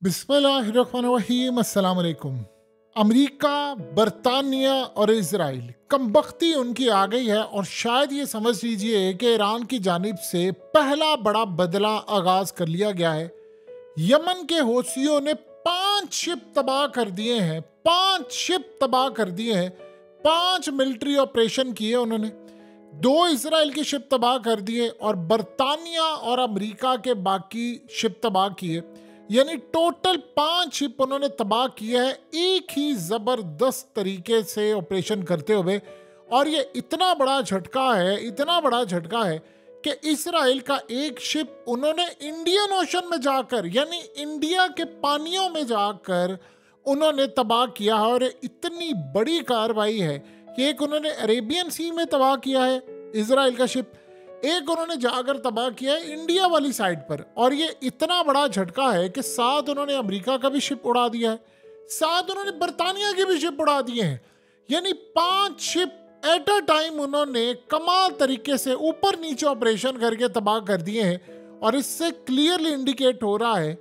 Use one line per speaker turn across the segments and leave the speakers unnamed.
बिस्मिल्लाहिर्रहमानिर्रहीम। अस्सलाम वालेकुम। अमेरिका, बरतानिया और इजराइल कमबख्ती उनकी आ गई है और शायद ये समझ लीजिए कि ईरान की जानिब से पहला बड़ा बदला आगाज कर लिया गया है। यमन के हौसियों ने 5 शिप तबाह कर दिए हैं, 5 शिप तबाह कर दिए हैं, 5 मिलिट्री ऑपरेशन किए उन्होंने, 2 इसराइल की शिप तबाह कर दिए और बरतानिया और अमेरिका के बाकी शिप तबाह किए। यानी टोटल 5 शिप उन्होंने तबाह किया है एक ही जबरदस्त तरीके से ऑपरेशन करते हुए। और ये इतना बड़ा झटका है, इतना बड़ा झटका है कि इसराइल का एक शिप उन्होंने इंडियन ओशन में जाकर, यानी इंडिया के पानियों में जाकर उन्होंने तबाह किया है। और इतनी बड़ी कार्रवाई है कि एक उन्होंने अरेबियन सी में तबाह किया है इसराइल का शिप, एक उन्होंने जाकर तबाह किया है इंडिया वाली साइड पर। और ये इतना बड़ा झटका है कि साथ उन्होंने अमेरिका का भी शिप उड़ा दिया है, साथ उन्होंने बरतानिया के भी शिप उड़ा दिए हैं। यानी 5 शिप एट अ टाइम उन्होंने कमाल तरीके से ऊपर नीचे ऑपरेशन करके तबाह कर दिए हैं। और इससे क्लियरली इंडिकेट हो रहा है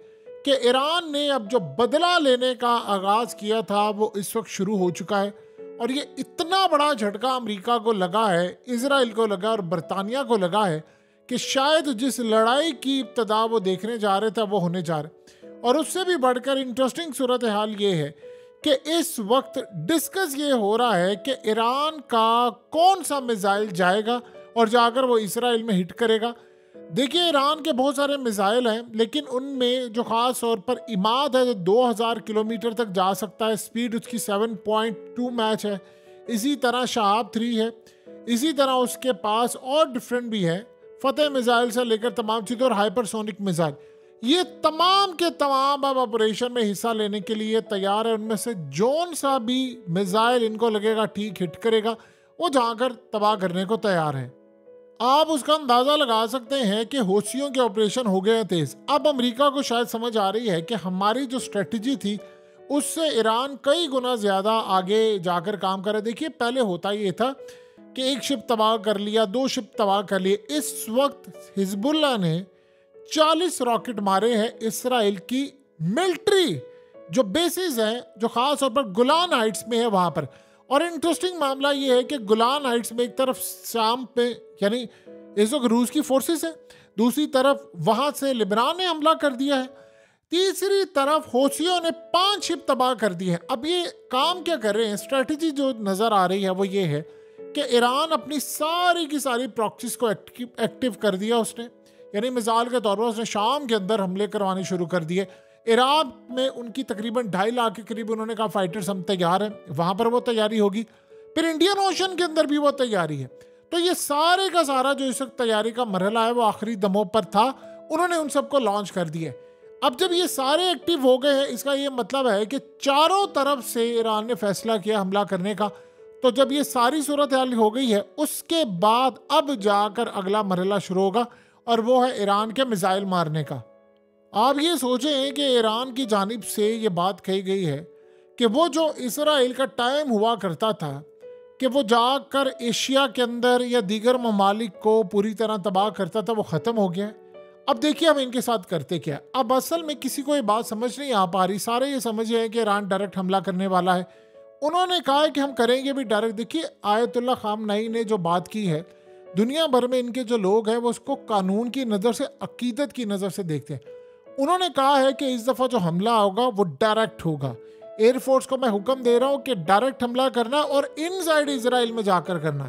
कि ईरान ने अब जो बदला लेने का आगाज किया था वो इस वक्त शुरू हो चुका है। और ये इतना बड़ा झटका अमेरिका को लगा है, इजराइल को लगा और बरतानिया को लगा है कि शायद जिस लड़ाई की इब्तदा वो देखने जा रहे थे वो होने जा रहे। और उससे भी बढ़कर इंटरेस्टिंग सूरत हाल ये है कि इस वक्त डिस्कस ये हो रहा है कि ईरान का कौन सा मिसाइल जाएगा और जाकर वो इसराइल में हिट करेगा। देखिए, ईरान के बहुत सारे मिसाइल हैं, लेकिन उनमें जो ख़ास तौर पर इमाद है जो 2000 किलोमीटर तक जा सकता है, स्पीड उसकी 7.2 मैच है। इसी तरह शहाब 3 है, इसी तरह उसके पास और डिफरेंट भी है, फतेह मिसाइल से लेकर तमाम चीज़ें और हाइपरसोनिक मिसाइल, ये तमाम के तमाम अब ऑपरेशन में हिस्सा लेने के लिए तैयार है। उनमें से जौन सा भी मिसाइल इनको लगेगा ठीक हिट करेगा, वो जाकर तबाह करने को तैयार है। आप उसका अंदाज़ा लगा सकते हैं कि हौसियों के ऑपरेशन हो गए तेज़। अब अमेरिका को शायद समझ आ रही है कि हमारी जो स्ट्रेटजी थी उससे ईरान कई गुना ज़्यादा आगे जाकर काम करे। देखिए, पहले होता ये था कि एक शिप तबाह कर लिया, 2 शिप तबाह कर लिए। इस वक्त हिजबुल्लाह ने 40 रॉकेट मारे हैं इसराइल की मिलिट्री जो बेसिस हैं, जो ख़ास तौर पर गोलान हाइट्स में है वहाँ पर। और इंटरेस्टिंग मामला ये है कि गोलान हाइट्स में एक तरफ शाम पे यानी इस वक्त रूस की फोर्सेस है, दूसरी तरफ वहां से लिबनान ने हमला कर दिया है, तीसरी तरफ हौसियों ने 5 शिप तबाह कर दी है। अब ये काम क्या कर रहे हैं, स्ट्रेटजी जो नज़र आ रही है वो ये है कि ईरान अपनी सारी की सारी प्रॉक्सीज को एक्टिव कर दिया उसने। यानी मिसाल के तौर पर उसने शाम के अंदर हमले करवाने शुरू कर दिए। इराक में उनकी तकरीबन 2.5 लाख के करीब उन्होंने कहा फाइटर्स हम तैयार हैं, वहाँ पर वो तैयारी होगी। फिर इंडियन ओशन के अंदर भी वो तैयारी है। तो ये सारे का सारा जो इस वक्त तैयारी का मरहला है वो आखिरी दमों पर था, उन्होंने उन सबको लॉन्च कर दिया। अब जब ये सारे एक्टिव हो गए हैं, इसका ये मतलब है कि चारों तरफ से ईरान ने फैसला किया हमला करने का। तो जब ये सारी सूरत हाल हो गई है, उसके बाद अब जाकर अगला मरहला शुरू होगा और वो है ईरान के मिसाइल मारने का। आप ये सोचें कि ईरान की जानिब से ये बात कही गई है कि वो जो इसराइल का टाइम हुआ करता था कि वो जाकर एशिया के अंदर या दीगर ममालिक को पूरी तरह तबाह करता था, वो ख़त्म हो गया है। अब देखिए हम इनके साथ करते क्या। अब असल में किसी को ये बात समझ नहीं आ पा रही, सारे ये समझ रहे हैं कि ईरान डायरेक्ट हमला करने वाला है। उन्होंने कहा है कि हम करेंगे भी डायरेक्ट। देखिए, आयतुल्लाह खामनई ने जो बात की है, दुनिया भर में इनके जो लोग हैं वो उसको कानून की नज़र से, अकीदत की नज़र से देखते हैं। उन्होंने कहा है कि इस दफ़ा जो हमला होगा वो डायरेक्ट होगा। एयरफोर्स को मैं हुक्म दे रहा हूँ कि डायरेक्ट हमला करना और इनसाइड इजराइल में जाकर करना।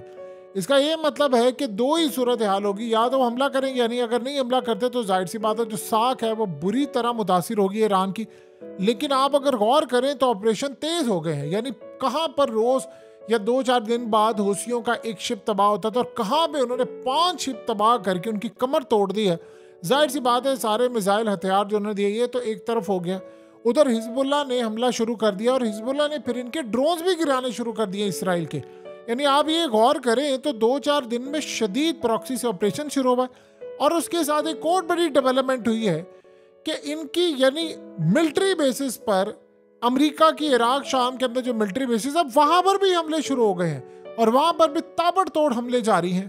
इसका ये मतलब है कि 2 ही सूरत हाल होगी, या तो हमला करेंगे, यानी अगर नहीं हमला करते तो जाहिर सी बात है जो साख है वो बुरी तरह मुतासिर होगी ईरान की। लेकिन आप अगर गौर करें तो ऑपरेशन तेज़ हो गए हैं। यानी कहाँ पर रोज़ या 2-4 दिन बाद हौसियों का एक शिप तबाह होता था और कहाँ पर उन्होंने 5 शिप तबाह करके उनकी कमर तोड़ दी है। जाहिर सी बात है सारे मिसाइल हथियार जो उन्होंने दिए, ये तो एक तरफ हो गया। उधर हिजबुल्लाह ने हमला शुरू कर दिया और हिजबुल्लाह ने फिर इनके ड्रोन्स भी गिराने शुरू कर दिए इसराइल के। यानी आप ये गौर करें तो 2-4 दिन में शदीद प्रॉक्सी से ऑपरेशन शुरू हुआ। और उसके साथ एक और बड़ी डेवलपमेंट हुई है कि इनकी यानी मिलिट्री बेसिस पर अमेरिका की इराक शाम के अंदर जो मिलिट्री बेसिस, अब वहाँ पर भी हमले शुरू हो गए हैं और वहाँ पर भी ताबड़तोड़ हमले जारी हैं।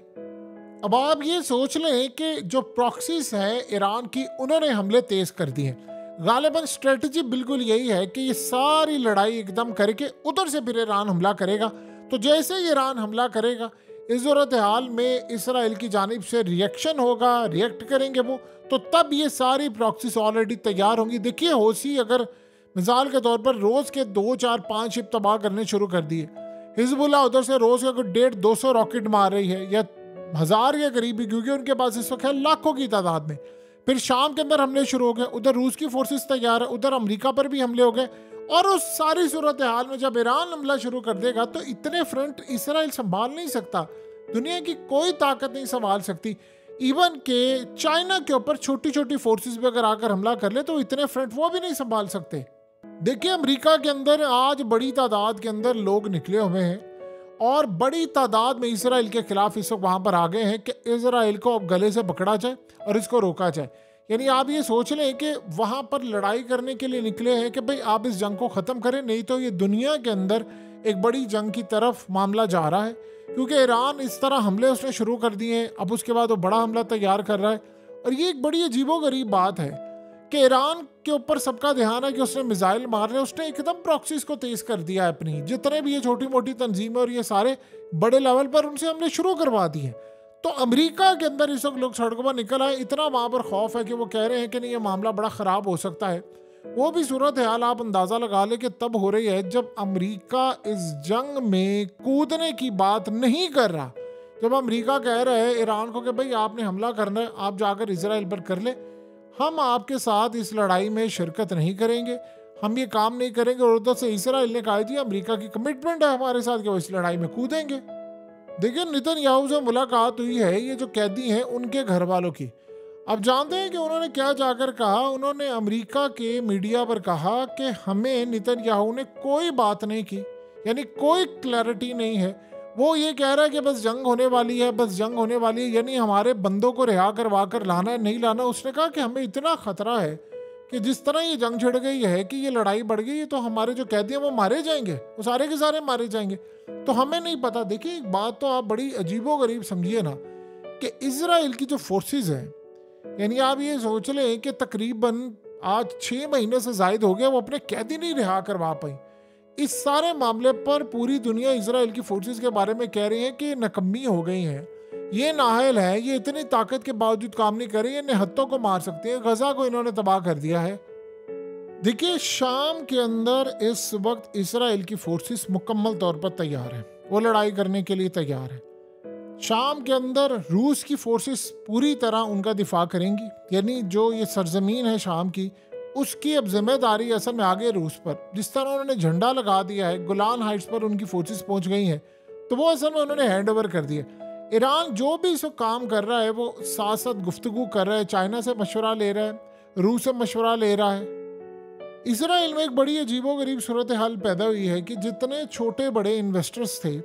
अब आप ये सोच लें कि जो प्रॉक्सीज हैं ईरान की, उन्होंने हमले तेज कर दिए। गालिबन स्ट्रेटजी बिल्कुल यही है कि ये सारी लड़ाई एकदम करके उधर से फिर ईरान हमला करेगा। तो जैसे ही ईरान हमला करेगा, इस सूरत हाल में इसराइल की जानिब से रिएक्शन होगा, रिएक्ट करेंगे वो, तो तब ये सारी प्रॉक्सीज ऑलरेडी तैयार होंगी। देखिए हौसी अगर मिसाल के तौर पर रोज़ के 2, 4, 5 शिप तबाह करने शुरू कर दिए, हिजबुल्लाह उधर से रोज़ का 150-200 रॉकेट मार रही है या 1000 के करीब भी, क्योंकि उनके पास इस वक्त है लाखों की तादाद में। फिर शाम के अंदर हमले शुरू हो गए, उधर रूस की फोर्सेस तैयार है, उधर अमेरिका पर भी हमले हो गए, और उस सारी सूरत हाल में जब ईरान हमला शुरू कर देगा तो इतने फ्रंट इसराइल संभाल नहीं सकता। दुनिया की कोई ताकत नहीं संभाल सकती। इवन के चाइना के ऊपर छोटी छोटी फोर्सेस भी अगर आकर हमला कर ले तो इतने फ्रंट वो भी नहीं संभाल सकते। देखिए अमेरिका के अंदर आज बड़ी तादाद के अंदर लोग निकले हुए हैं और बड़ी तादाद में इसराइल के खिलाफ इस वक्त वहां पर आ गए हैं कि इसराइल को अब गले से पकड़ा जाए और इसको रोका जाए। यानी आप ये सोच लें कि वहां पर लड़ाई करने के लिए निकले हैं कि भाई आप इस जंग को ख़त्म करें, नहीं तो ये दुनिया के अंदर एक बड़ी जंग की तरफ मामला जा रहा है। क्योंकि ईरान इस तरह हमले उसने शुरू कर दिए हैं, अब उसके बाद वो बड़ा हमला तैयार कर रहा है। और ये एक बड़ी अजीबोगरीब बात है कि ईरान के ऊपर सबका ध्यान है कि उसने मिसाइल मार रहे, उसने एकदम प्रॉक्सीज को तेज कर दिया है अपनी, जितने भी ये छोटी मोटी तंजीमें और ये सारे बड़े लेवल पर उनसे हमले शुरू करवा दिए। तो अमेरिका के अंदर इस वक्त लोग सड़कों पर निकल आए, इतना वहाँ पर खौफ है कि वो कह रहे हैं कि नहीं ये मामला बड़ा ख़राब हो सकता है। वो भी सूरत हाल आप अंदाज़ा लगा ले कि तब हो रही है जब अमेरिका इस जंग में कूदने की बात नहीं कर रहा। जब अमेरिका कह रहा है ईरान को कि भाई आपने हमला करना है, आप जाकर इसराइल पर कर ले, हम आपके साथ इस लड़ाई में शिरकत नहीं करेंगे, हम ये काम नहीं करेंगे। और उधर से इसराइल ने कहा जी अमेरिका की कमिटमेंट है हमारे साथ कि वो इस लड़ाई में कूदेंगे। देखिए नेतन्याहू से मुलाकात हुई है ये जो कैदी हैं उनके घर वालों की। अब जानते हैं कि उन्होंने क्या जाकर कहा। उन्होंने अमेरिका के मीडिया पर कहा कि हमें नेतन्याहू ने कोई बात नहीं की, यानी कोई क्लैरिटी नहीं है। वो ये कह रहा है कि बस जंग होने वाली है, बस जंग होने वाली है, यानी हमारे बंदों को रिहा करवा कर लाना है, नहीं लाना। उसने कहा कि हमें इतना खतरा है कि जिस तरह ये जंग छिड़ गई है कि ये लड़ाई बढ़ गई है तो हमारे जो कैदी हैं वो मारे जाएंगे, वो सारे के सारे मारे जाएंगे। तो हमें नहीं पता। देखिए एक बात तो आप बड़ी अजीबोगरीब समझिए ना कि इजराइल की जो फोर्सेस हैं, यानी आप ये सोच लें कि तकरीबन आज 6 महीने से जायद हो गया वो अपने कैदी नहीं रिहा करवा पाई। इस सारे मामले पर पूरी दुनिया इजराइल की फोर्सेस के बारे में कह रही है कि नकम्मी हो गई हैं, ये नाहल है, ये इतनी ताकत के बावजूद काम नहीं कर रही, ये निहत्तों को मार सकती है। गजा को इन्होंने तबाह कर दिया है। देखिए शाम के अंदर इस वक्त इसराइल की फोर्सेस मुकम्मल तौर पर तैयार है, वो लड़ाई करने के लिए तैयार है। शाम के अंदर रूस की फोर्सेस पूरी तरह उनका दिफा करेंगी, यानी जो ये सरजमीन है शाम की उसकी अब जिम्मेदारी असल में आ गई रूस पर। जिस तरह उन्होंने झंडा लगा दिया है, गोलान हाइट्स पर उनकी फोर्सेस पहुंच गई हैं, तो वो असल में उन्होंने हैंड ओवर कर दिया। ईरान जो भी इसको काम कर रहा है वो साथ साथ गुफ्तगू कर रहा है, चाइना से मशवरा ले रहा है, रूस से मशवरा ले रहा है। इसराइल में एक बड़ी अजीबोगरीब सूरत हाल पैदा हुई है कि जितने छोटे बड़े इन्वेस्टर्स थे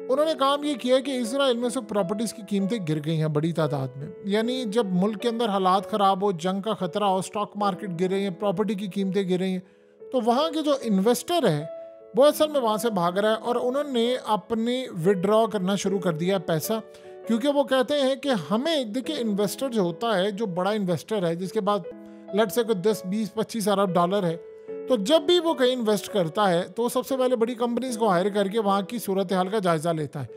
उन्होंने काम ये किया कि इसराइल में सब प्रॉपर्टीज़ की कीमतें गिर गई हैं बड़ी तादाद में। यानी जब मुल्क के अंदर हालात ख़राब हो, जंग का ख़तरा हो, स्टॉक मार्केट गिर रही है, प्रॉपर्टी की कीमतें गिर रही हैं, तो वहाँ के जो इन्वेस्टर है वो असल में वहाँ से भाग रहा है और उन्होंने अपने विड्रॉ करना शुरू कर दिया पैसा। क्योंकि वो कहते हैं कि हमें, देखिए इन्वेस्टर जो होता है, जो बड़ा इन्वेस्टर है जिसके पास लेट से कोई 10, 20, 25 अरब डॉलर है, तो जब भी वो कहीं इन्वेस्ट करता है तो सबसे पहले बड़ी कंपनीज को हायर करके वहाँ की सूरत हाल का जायज़ा लेता है।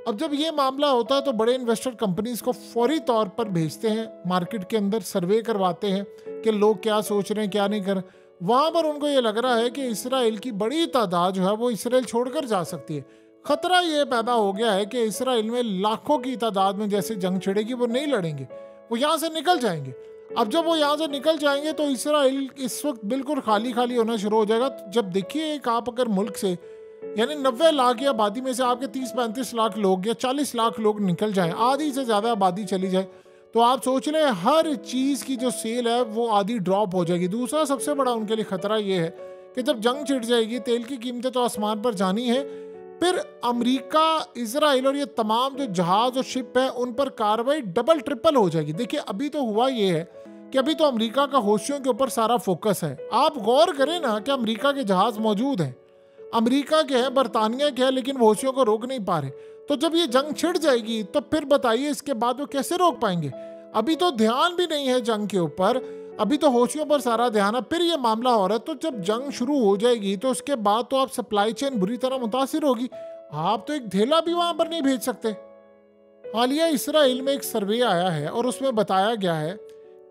अब जब ये मामला होता है तो बड़े इन्वेस्टर कंपनीज को फौरी तौर पर भेजते हैं, मार्केट के अंदर सर्वे करवाते हैं कि लोग क्या सोच रहे हैं, क्या नहीं कर। वहाँ पर उनको ये लग रहा है कि इसराइल की बड़ी तादाद जो है वो इसराइल छोड़कर जा सकती है। खतरा ये पैदा हो गया है कि इसराइल में लाखों की तादाद में जैसे जंग छिड़ेगी वो नहीं लड़ेंगे, वो यहाँ से निकल जाएंगे। अब जब वो यहाँ से निकल जाएंगे तो इसराइल इस वक्त बिल्कुल खाली खाली होना शुरू हो जाएगा। जब देखिए एक आप अगर मुल्क से यानी 90 लाख की आबादी में से आपके 30-35 लाख लोग या 40 लाख लोग निकल जाएं, आधी से ज़्यादा आबादी चली जाए, तो आप सोच लें हर चीज़ की जो सेल है वो आधी ड्रॉप हो जाएगी। दूसरा सबसे बड़ा उनके लिए ख़तरा ये है कि जब जंग छिड़ जाएगी, तेल की कीमतें तो आसमान पर जानी है, फिर अमेरिका, इजराइल और ये तमाम जो जहाज़ और शिप है उन पर कार्रवाई डबल ट्रिपल हो जाएगी। देखिए अभी तो हुआ ये है कि अभी तो अमेरिका का हौसियों के ऊपर सारा फोकस है। आप गौर करें ना कि अमेरिका के जहाज़ मौजूद हैं, अमेरिका के हैं, बरतानिया के हैं, लेकिन वो हौसियों को रोक नहीं पा रहे। तो जब ये जंग छिड़ जाएगी तो फिर बताइए इसके बाद वो कैसे रोक पाएंगे। अभी तो ध्यान भी नहीं है जंग के ऊपर। अभी तो हौसियों पर सारा ध्यान है, फिर ये मामला हो रहा है। तो जब जंग शुरू हो जाएगी तो उसके बाद तो आप सप्लाई चेन बुरी तरह मुतासिर होगी। आप तो एक ढेला भी वहां पर नहीं भेज सकते। हालिया इसराइल में एक सर्वे आया है और उसमें बताया गया है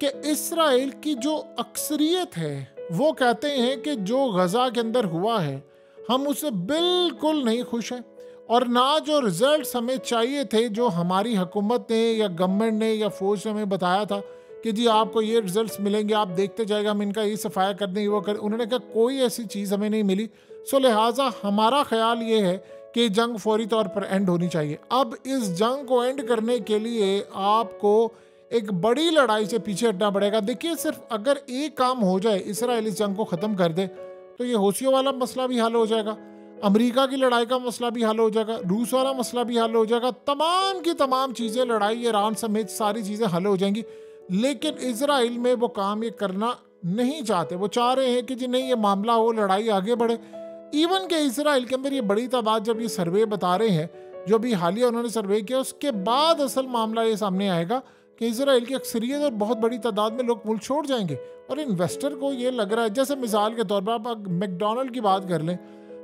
कि इसराइल की जो अक्सरियत है वो कहते हैं कि जो गजा के अंदर हुआ है हम उससे बिल्कुल नहीं खुश हैं, और ना जो रिजल्ट्स हमें चाहिए थे, जो हमारी हुकूमत ने या गवर्नमेंट ने या फौज ने हमें बताया था कि जी आपको ये रिजल्ट्स मिलेंगे, आप देखते जाएगा, हम इनका ये सफाया कर देंगे, वो कर, उन्होंने कहा कोई ऐसी चीज़ हमें नहीं मिली। सो लिहाजा हमारा ख्याल ये है कि जंग फौरी तौर पर एंड होनी चाहिए। अब इस जंग को एंड करने के लिए आपको एक बड़ी लड़ाई से पीछे हटना पड़ेगा। देखिए, सिर्फ अगर एक काम हो जाए, इसराइल इस जंग को ख़त्म कर दे, तो ये हौसियों वाला मसला भी हल हो जाएगा, अमेरिका की लड़ाई का मसला भी हल हो जाएगा, रूस वाला मसला भी हल हो जाएगा, तमाम की तमाम चीज़ें, लड़ाई ईरान समेत सारी चीज़ें हल हो जाएंगी। लेकिन इजराइल में वो काम ये करना नहीं चाहते। वो चाह रहे हैं कि जी नहीं, ये मामला हो, लड़ाई आगे बढ़े। इवन के इजराइल के अंदर ये बड़ी तादाद, जब ये सर्वे बता रहे हैं, जो भी हालिया उन्होंने सर्वे किया, उसके बाद असल मामला ये सामने आएगा कि इजराइल की अक्सरियत और बहुत बड़ी तादाद में लोग मुल्क छोड़ जाएंगे। और इन्वेस्टर को ये लग रहा है, जैसे मिसाल के तौर पर आप मैकडोनल्ड की बात कर लें,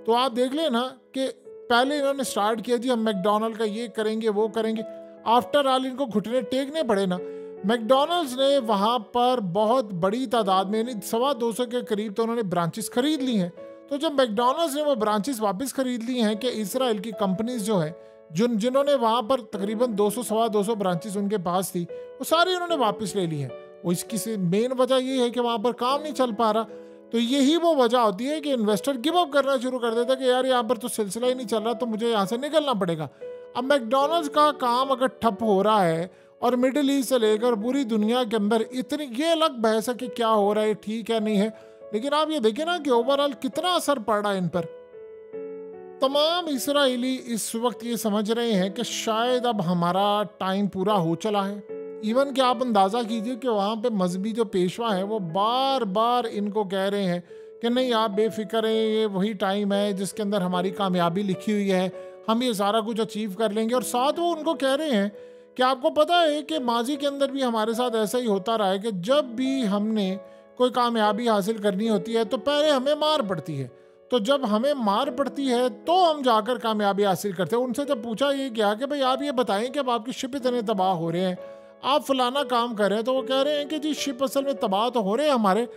तो आप देख लें ना कि पहले इन्होंने स्टार्ट किया जी हम मैकडोनल्ड का ये करेंगे वो करेंगे, आफ्टर ऑल इनको घुटने टेकने पड़े ना। मैकडोनल्ड्स ने वहाँ पर बहुत बड़ी तादाद में, यानी 225 के करीब तो उन्होंने ब्रांचेस खरीद ली हैं। तो जब मैकडोनल्ड्स ने वो ब्रांचेस वापस खरीद ली हैं कि इसराइल की कंपनीज जो है, जिन्होंने वहाँ पर तकरीबन 200-225 ब्रांचेस उनके पास थी, वो सारी उन्होंने वापस ले ली हैं। वो इसकी से मेन वजह ये है कि वहाँ पर काम नहीं चल पा रहा। तो यही वो वजह होती है कि इन्वेस्टर गिव अप करना शुरू कर देता है कि यार यहाँ पर तो सिलसिला ही नहीं चल रहा, तो मुझे यहाँ से निकलना पड़ेगा। अब मैकडोनल्ड्स का काम अगर ठप हो रहा है और मिडिल ईस्ट से लेकर पूरी दुनिया के अंदर इतनी, ये अलग बहस है कि क्या हो रहा है, ठीक है नहीं है, लेकिन आप ये देखें ना कि ओवरऑल कितना असर पड़ रहा है इन पर। तमाम इसराइली इस वक्त ये समझ रहे हैं कि शायद अब हमारा टाइम पूरा हो चला है। इवन कि आप अंदाज़ा कीजिए कि वहाँ पे मजहबी जो पेशवा है वो बार बार इनको कह रहे हैं कि नहीं आप बेफिक्र हैं, ये वही टाइम है जिसके अंदर हमारी कामयाबी लिखी हुई है, हम ये सारा कुछ अचीव कर लेंगे। और साथ वो उनको कह रहे हैं कि आपको पता है कि माजी के अंदर भी हमारे साथ ऐसा ही होता रहा है कि जब भी हमने कोई कामयाबी हासिल करनी होती है तो पहले हमें मार पड़ती है, तो जब हमें मार पड़ती है तो हम जाकर कामयाबी हासिल करते हैं। उनसे जब पूछा ये क्या कि भाई आप ये बताएं कि अब आपकी शिप इतने तबाह हो रहे हैं, आप फलाना काम कर रहे हैं, तो वो कह रहे हैं कि जी शिप असल में तबाह तो हो रहे हैं हमारे,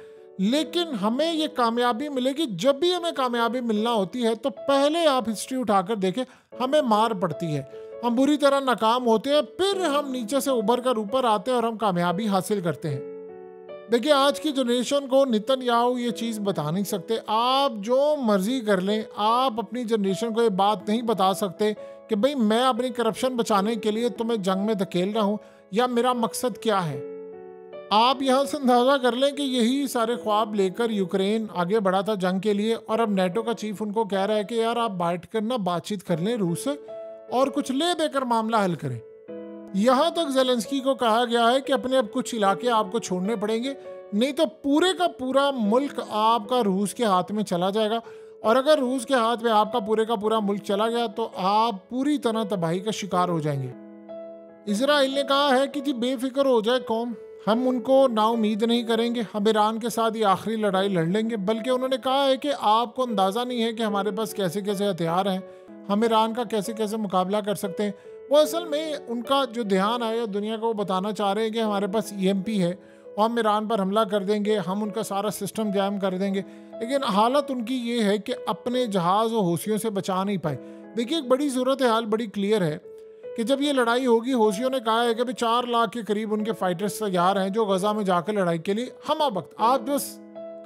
लेकिन हमें ये कामयाबी मिलेगी। जब भी हमें कामयाबी मिलना होती है तो पहले आप हिस्ट्री उठाकर देखें, हमें मार पड़ती है, हम बुरी तरह नाकाम होते हैं, फिर हम नीचे से उभर कर ऊपर आते हैं और हम कामयाबी हासिल करते हैं। देखिए, आज की जनरेशन को नेतन्याहू ये चीज़ बता नहीं सकते। आप जो मर्जी कर लें, आप अपनी जनरेशन को ये बात नहीं बता सकते कि भाई मैं अपनी करप्शन बचाने के लिए तुम्हें जंग में धकेल रहा हूँ या मेरा मकसद क्या है। आप यहाँ से अंदाज़ा कर लें कि यही सारे ख्वाब लेकर यूक्रेन आगे बढ़ा था जंग के लिए, और अब नेटो का चीफ उनको कह रहा है कि यार आप बैठ कर ना बातचीत कर लें रूस से और कुछ ले देकर मामला हल करें। यहाँ तक ज़ेलेंस्की को कहा गया है कि अपने अब कुछ इलाके आपको छोड़ने पड़ेंगे, नहीं तो पूरे का पूरा मुल्क आपका रूस के हाथ में चला जाएगा। और अगर रूस के हाथ में आपका पूरे का पूरा मुल्क चला गया तो आप पूरी तरह तबाही का शिकार हो जाएंगे। इजराइल ने कहा है कि जी बेफिक्र हो जाए कौम, हम उनको नाउमीद नहीं करेंगे, हम ईरान के साथ ये आखिरी लड़ाई लड़ लेंगे। बल्कि उन्होंने कहा है कि आपको अंदाज़ा नहीं है कि हमारे पास कैसे कैसे हथियार हैं, हम ईरान का कैसे कैसे मुकाबला कर सकते हैं। वो असल में उनका जो ध्यान है दुनिया को वो बताना चाह रहे हैं कि हमारे पास EMP है और हम ईरान पर हमला कर देंगे, हम उनका सारा सिस्टम जैम कर देंगे। लेकिन हालत उनकी ये है कि अपने जहाज़ और हौसियों से बचा नहीं पाए। देखिए, एक बड़ी सूरत हाल बड़ी क्लियर है कि जब ये लड़ाई होगी, हौसियों ने कहा है कि भाई 4 लाख के करीब उनके फाइटर्स तैयार हैं जो गजा में जाकर लड़ाई के लिए हम वक्त, आप बस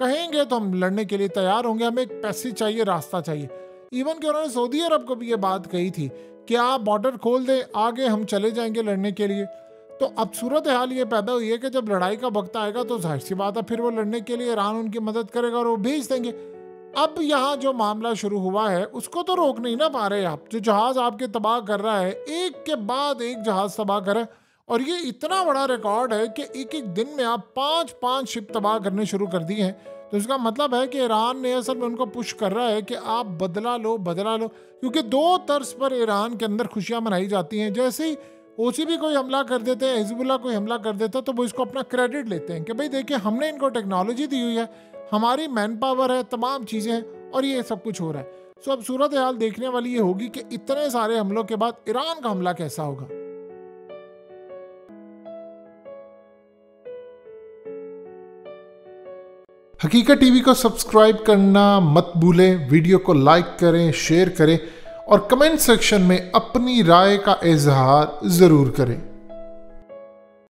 कहेंगे तो हम लड़ने के लिए तैयार होंगे, हमें एक पैसेज चाहिए, रास्ता चाहिए। इवन कि उन्होंने सऊदी अरब को भी ये बात कही थी कि आप बॉर्डर खोल दें, आगे हम चले जाएंगे लड़ने के लिए। तो अब सूरत हाल ये पैदा हुई है कि जब लड़ाई का वक्त आएगा तो जाहिर सी बात है फिर वो लड़ने के लिए ईरान उनकी मदद करेगा और वो भेज देंगे। अब यहाँ जो मामला शुरू हुआ है उसको तो रोक नहीं ना पा रहे आप। जो जहाज़ आपके तबाह कर रहा है, एक के बाद एक जहाज़ तबाह करे, और ये इतना बड़ा रिकॉर्ड है कि एक एक दिन में आप 5-5 शिप तबाह करने शुरू कर दी हैं। तो इसका मतलब है कि ईरान ने असल में उनको पुश कर रहा है कि आप बदला लो, क्योंकि 2 तर्ज पर ईरान के अंदर खुशियां मनाई जाती हैं। जैसे ही ओसीबी कोई हमला कर देते हैं, हिजबुल्लाह कोई हमला कर देता है, तो वो इसको अपना क्रेडिट लेते हैं कि भाई देखिए हमने इनको टेक्नोलॉजी दी हुई है, हमारी मैन पावर है, तमाम चीज़ें हैं और ये सब कुछ हो रहा है। सो अब सूरत हाल देखने वाली ये होगी कि इतने सारे हमलों के बाद ईरान का हमला कैसा होगा। हकीकत टीवी को सब्सक्राइब करना मत भूलें, वीडियो को लाइक करें, शेयर करें और कमेंट सेक्शन में अपनी राय का इजहार ज़रूर करें।